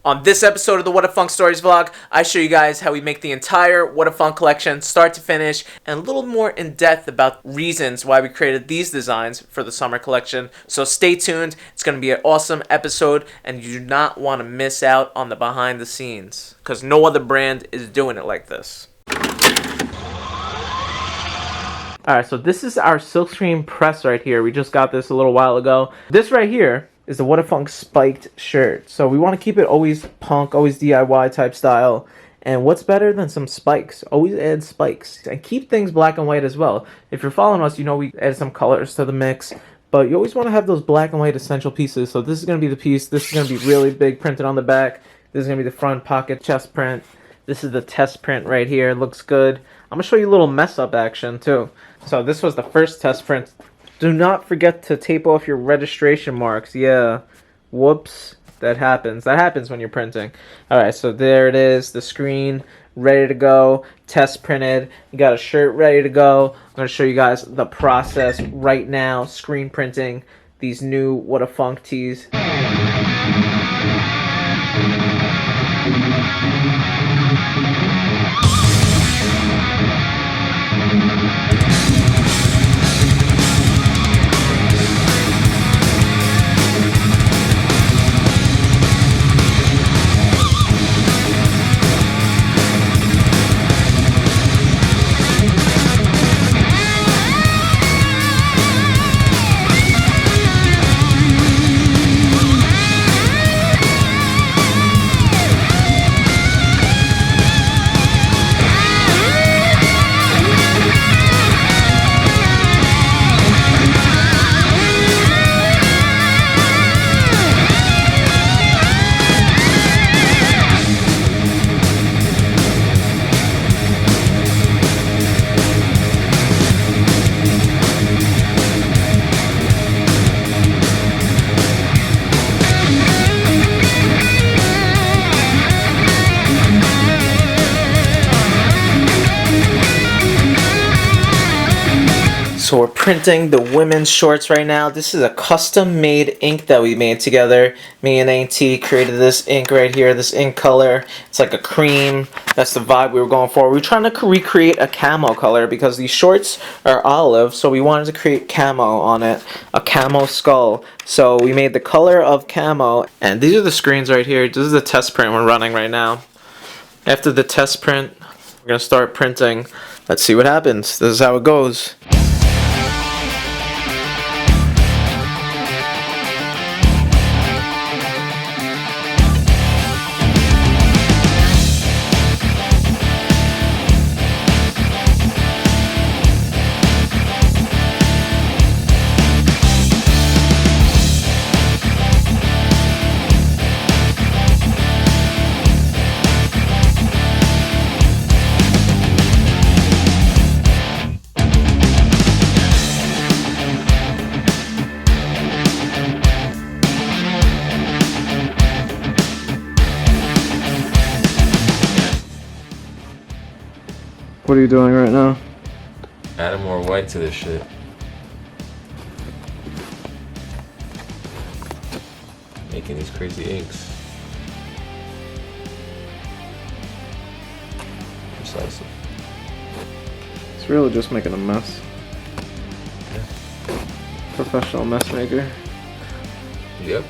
On this episode of the What a Funk Stories vlog, I show you guys how we make the entire What a Funk collection start to finish and a little more in depth about reasons why we created these designs for the summer collection. So stay tuned. It's going to be an awesome episode and you do not want to miss out on the behind the scenes because no other brand is doing it like this. Alright, so this is our silkscreen press right here. We just got this a little while ago. This right here is the What a Funk spiked shirt. So we want to keep it always punk, always DIY type style. And what's better than some spikes? Always add spikes. And keep things black and white as well. If you're following us, you know we added some colors to the mix. But you always want to have those black and white essential pieces. So this is going to be the piece. This is going to be really big printed on the back. This is going to be the front pocket chest print. This is the test print right here. It looks good. I'm going to show you a little mess up action too. So this was the first test print. Do not forget to tape off your registration marks. Yeah. Whoops. That happens. That happens when you're printing. Alright, so there it is. The screen ready to go. Test printed. You got a shirt ready to go. I'm going to show you guys the process right now. Screen printing these new What a Funk tees. So we're printing the women's shorts right now. This is a custom made ink that we made together. Me and AT created this ink right here, this ink color. It's like a cream. That's the vibe we were going for. We were trying to recreate a camo color because these shorts are olive, so we wanted to create camo on it, a camo skull. So we made the color of camo, and these are the screens right here. This is the test print we're running right now. After the test print, we're gonna start printing. Let's see what happens. This is how it goes. What are you doing right now? Adding more white to this shit. Making these crazy inks. Precisely. It's really just making a mess. Yeah. Professional mess maker. Yep.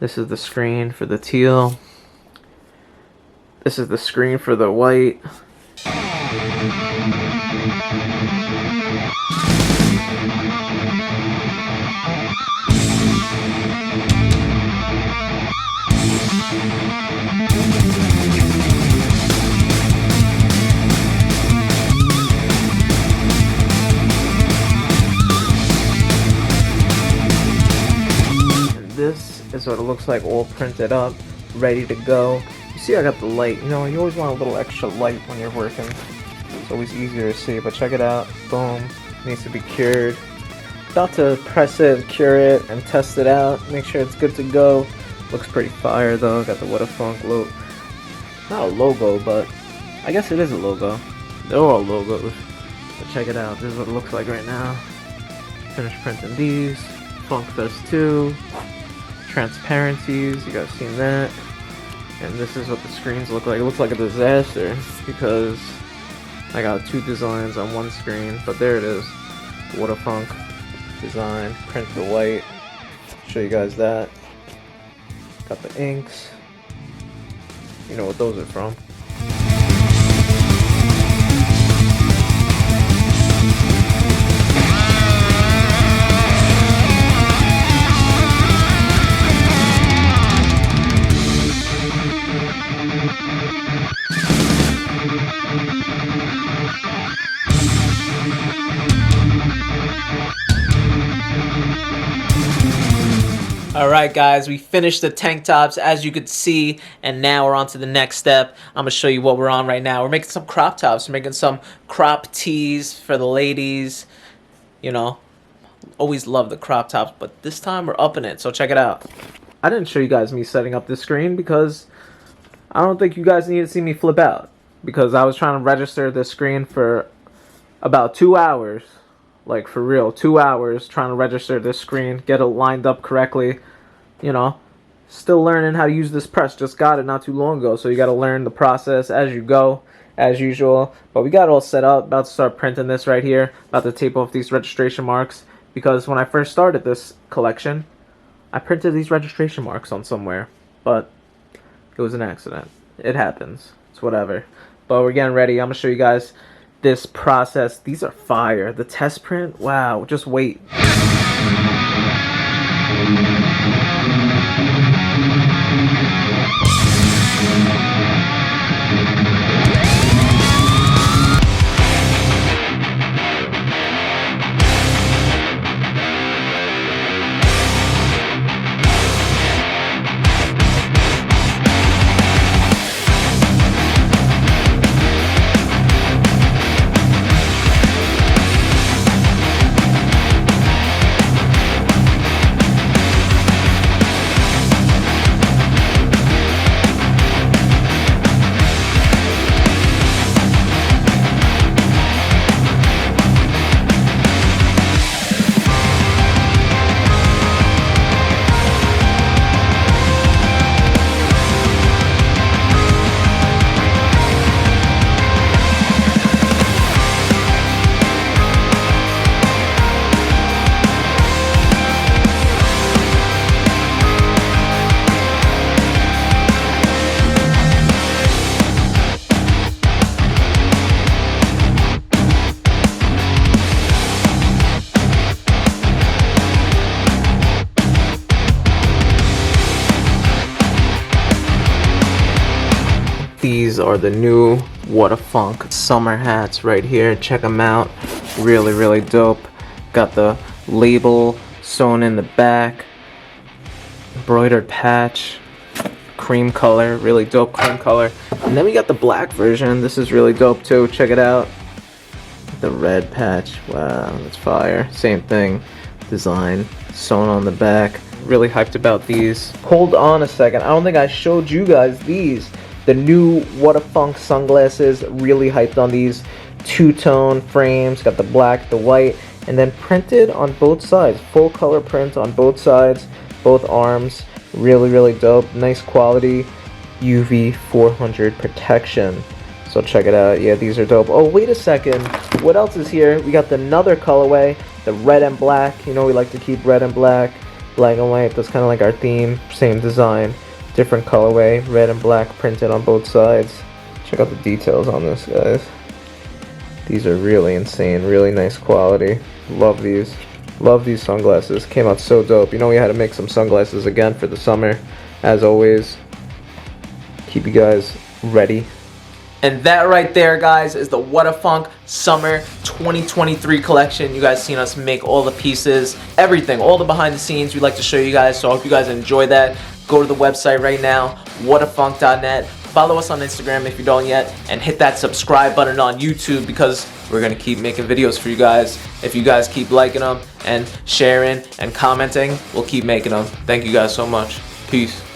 This is the screen for the teal. This is the screen for the white. this is what it looks like all printed up, ready to go. You see I got the light, you know, you always want a little extra light when you're working. It's always easier to see, but check it out. Boom. Needs to be cured. About to press it, cure it, and test it out. Make sure it's good to go. Looks pretty fire though. Got the WHADAFUNK logo. Not a logo, but I guess it is a logo. They're all logos. But check it out. This is what it looks like right now. Finished printing these. Funk Fest 2. Transparencies. You guys seen that? And this is what the screens look like. It looks like a disaster because I got 2 designs on one screen. But there it is. WHADAFUNK design. Print the white. Show you guys that. Got the inks. You know what those are from. Alright guys, we finished the tank tops as you could see, and now we're on to the next step. I'm going to show you what we're on right now. We're making some crop tops. We're making some crop tees for the ladies. You know, always love the crop tops, but this time we're upping it, so check it out. I didn't show you guys me setting up this screen because I don't think you guys need to see me flip out. Because I was trying to register this screen for about 2 hours. Like for real, 2 hours trying to register this screen, get it lined up correctly. You know, still learning how to use this press. Just got it not too long ago, so you got to learn the process as you go, as usual. But we got it all set up. About to start printing this right here. About to tape off these registration marks because when I first started this collection, I printed these registration marks on somewhere, but it was an accident. It happens. It's whatever. But we're getting ready. I'm gonna show you guys this process. These are fire. The test print, wow, just wait. These are the new WHADAFUNK summer hats right here. Check them out. Really, really dope. Got the label sewn in the back. Embroidered patch. Cream color. Really dope cream color. And then we got the black version. This is really dope too. Check it out. The red patch. Wow, that's fire. Same thing. Design sewn on the back. Really hyped about these. Hold on a second. I don't think I showed you guys these. The new WHADAFUNK sunglasses, really hyped on these. Two-tone frames, got the black, the white, and then printed on both sides. Full color print on both sides, both arms. Really, really dope. Nice quality. UV 400 protection. So check it out. Yeah, these are dope. Oh, wait a second. What else is here? We got another colorway, the red and black. You know we like to keep red and black. Black and white, that's kind of like our theme. Same design. Different colorway, red and black printed on both sides. Check out the details on this, guys. These are really insane, really nice quality. Love these. Love these sunglasses. Came out so dope. You know we had to make some sunglasses again for the summer. As always, keep you guys ready And that right there, guys, is the WHADAFUNK Summer 2023 collection. You guys seen us make all the pieces, everything, all the behind the scenes we like to show you guys. So I hope you guys enjoy that. Go to the website right now, whatafunk.net. Follow us on Instagram if you don't yet, and hit that subscribe button on YouTube because we're going to keep making videos for you guys. If you guys keep liking them and sharing and commenting, we'll keep making them. Thank you guys so much. Peace.